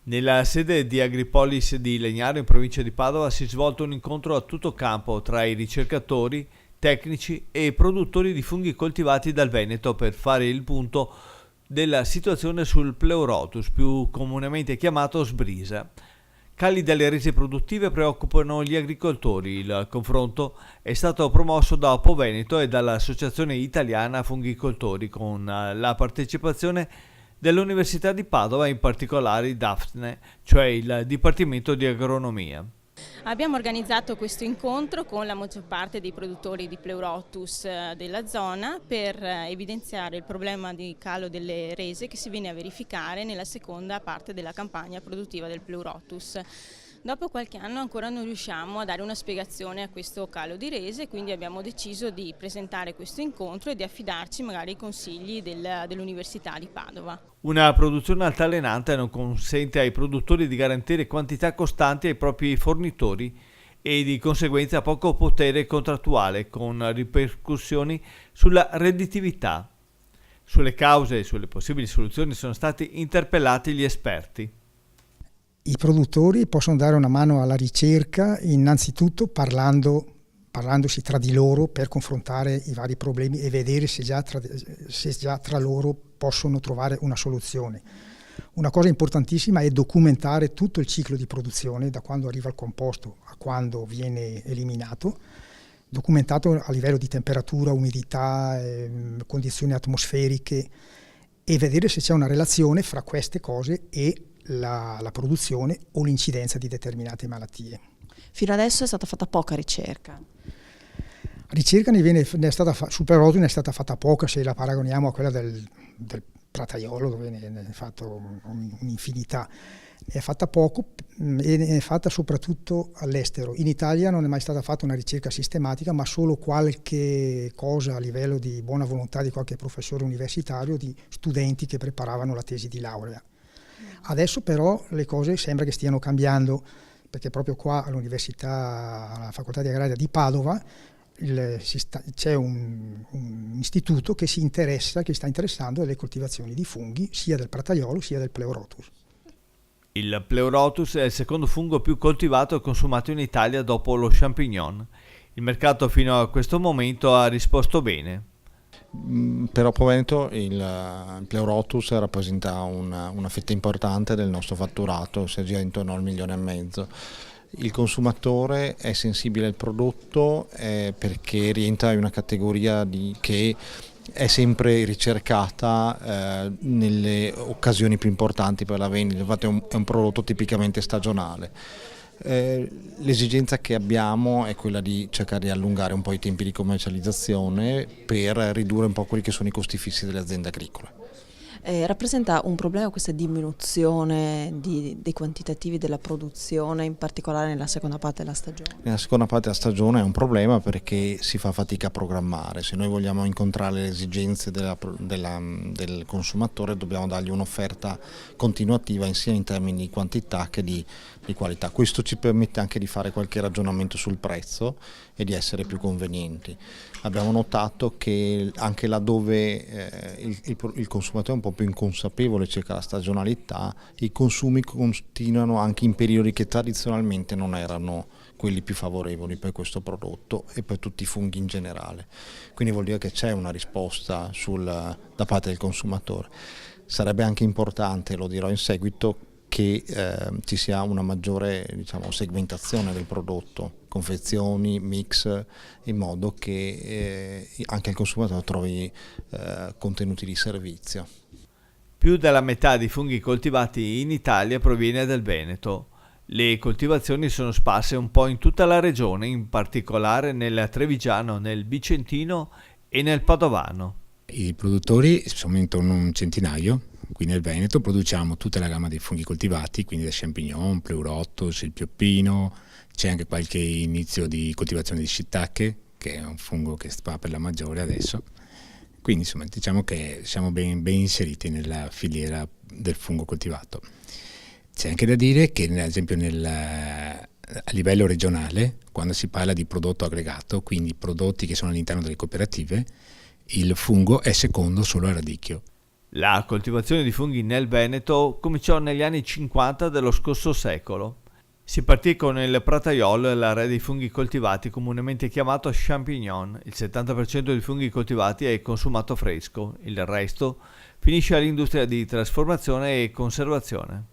Nella sede di Agripolis di Legnaro, in provincia di Padova, si è svolto un incontro a tutto campo tra i ricercatori, tecnici e produttori di funghi coltivati dal Veneto per fare il punto della situazione sul Pleurotus, più comunemente chiamato sbrisa. Cali delle rese produttive preoccupano gli agricoltori. Il confronto è stato promosso da Oppo Veneto e dall'Associazione Italiana Funghicoltori, con la partecipazione dell'Università di Padova, in particolare Dafne, cioè il Dipartimento di Agronomia. Abbiamo organizzato questo incontro con la maggior parte dei produttori di Pleurotus della zona per evidenziare il problema di calo delle rese che si viene a verificare nella seconda parte della campagna produttiva del Pleurotus. Dopo qualche anno ancora non riusciamo a dare una spiegazione a questo calo di rese, quindi abbiamo deciso di presentare questo incontro e di affidarci magari ai consigli dell'Università di Padova. Una produzione altalenante non consente ai produttori di garantire quantità costanti ai propri fornitori e di conseguenza poco potere contrattuale, con ripercussioni sulla redditività. Sulle cause e sulle possibili soluzioni sono stati interpellati gli esperti. I produttori possono dare una mano alla ricerca innanzitutto parlandosi tra di loro per confrontare i vari problemi e vedere se già tra loro possono trovare una soluzione. Una cosa importantissima è documentare tutto il ciclo di produzione, da quando arriva il composto a quando viene eliminato, documentato a livello di temperatura, umidità, condizioni atmosferiche, e vedere se c'è una relazione fra queste cose e la produzione o l'incidenza di determinate malattie. Fino adesso è stata fatta poca ricerca. Ricerca sul Pleurotus ne è stata fatta poca se la paragoniamo a quella del prataiolo, dove ne è fatto un'infinità. Ne è fatta poco e ne è fatta soprattutto all'estero. In Italia non è mai stata fatta una ricerca sistematica, ma solo qualche cosa a livello di buona volontà di qualche professore universitario, di studenti che preparavano la tesi di laurea. Adesso però le cose sembra che stiano cambiando, perché proprio qua all'Università, alla Facoltà di Agraria di Padova, c'è un istituto che sta interessando alle coltivazioni di funghi sia del prataiolo sia del Pleurotus. Il Pleurotus è il secondo fungo più coltivato e consumato in Italia dopo lo champignon. Il mercato fino a questo momento ha risposto bene. Per Oppo Veneto il Pleurotus rappresenta una fetta importante del nostro fatturato, si aggira intorno al 1,5 milioni. Il consumatore è sensibile al prodotto perché rientra in una categoria che è sempre ricercata nelle occasioni più importanti per la vendita. Infatti è un prodotto tipicamente stagionale. L'esigenza che abbiamo è quella di cercare di allungare un po' i tempi di commercializzazione per ridurre un po' quelli che sono i costi fissi delle aziende agricole. Rappresenta un problema questa diminuzione dei quantitativi della produzione, in particolare nella seconda parte della stagione? Nella seconda parte della stagione è un problema perché si fa fatica a programmare. Se noi vogliamo incontrare le esigenze del consumatore dobbiamo dargli un'offerta continuativa sia in termini di quantità che di qualità. Questo ci permette anche di fare qualche ragionamento sul prezzo e di essere più convenienti. Abbiamo notato che anche laddove il consumatore è un po' più inconsapevole circa la stagionalità, i consumi continuano anche in periodi che tradizionalmente non erano quelli più favorevoli per questo prodotto e per tutti i funghi in generale. Quindi vuol dire che c'è una risposta da parte del consumatore. Sarebbe anche importante, lo dirò in seguito, che ci sia una maggiore segmentazione del prodotto, confezioni, mix, in modo che anche il consumatore trovi contenuti di servizio. Più della metà dei funghi coltivati in Italia proviene dal Veneto. Le coltivazioni sono sparse un po' in tutta la regione, in particolare nel Trevigiano, nel Vicentino e nel Padovano. I produttori sono intorno a un centinaio. Qui nel Veneto produciamo tutta la gamma dei funghi coltivati, quindi da champignon, Pleurotus, il pioppino, c'è anche qualche inizio di coltivazione di shiitake, che è un fungo che sta per la maggiore adesso. Quindi insomma diciamo che siamo ben inseriti nella filiera del fungo coltivato. C'è anche da dire che ad esempio a livello regionale, quando si parla di prodotto aggregato, quindi prodotti che sono all'interno delle cooperative, il fungo è secondo solo al radicchio. La coltivazione di funghi nel Veneto cominciò negli anni 50 dello scorso secolo. Si partì con il prataiolo, l'area dei funghi coltivati, comunemente chiamato champignon. Il 70% dei funghi coltivati è consumato fresco, il resto finisce all'industria di trasformazione e conservazione.